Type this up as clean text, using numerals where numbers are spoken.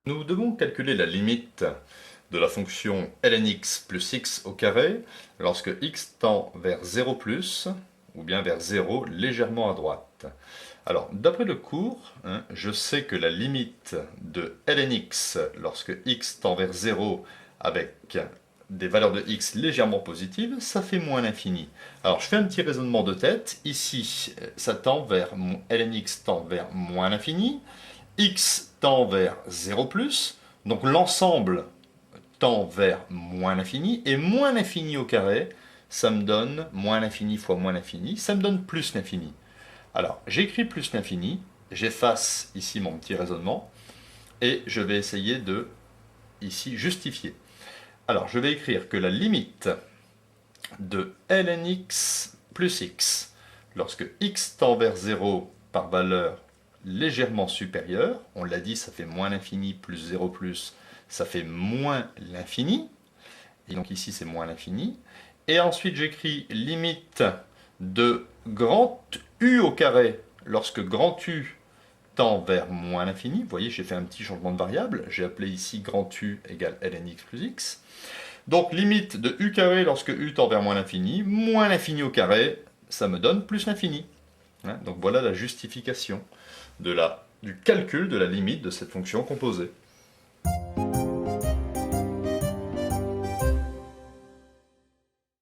Nous devons calculer la limite de la fonction lnx plus x au carré lorsque x tend vers 0 plus ou bien vers 0 légèrement à droite. Alors, d'après le cours, je sais que la limite de lnx lorsque x tend vers 0 avec des valeurs de x légèrement positives, ça fait moins l'infini. Alors, je fais un petit raisonnement de tête. Ici, ça tend vers lnx tend vers moins l'infini. X tend vers 0 plus, donc l'ensemble tend vers moins l'infini, et moins l'infini au carré, ça me donne moins l'infini fois moins l'infini, ça me donne plus l'infini. Alors, j'écris plus l'infini, j'efface ici mon petit raisonnement, et je vais essayer de, ici, justifier. Alors, je vais écrire que la limite de lnx plus x, lorsque x tend vers 0 par valeur légèrement supérieure, on l'a dit, ça fait moins l'infini plus 0 plus, ça fait moins l'infini, et donc ici c'est moins l'infini, et ensuite j'écris limite de grand U au carré, lorsque grand U tend vers moins l'infini, vous voyez j'ai fait un petit changement de variable, j'ai appelé ici grand U égale lnx plus x, donc limite de U carré lorsque U tend vers moins l'infini au carré, ça me donne plus l'infini. Donc voilà la justification du calcul de la limite de cette fonction composée.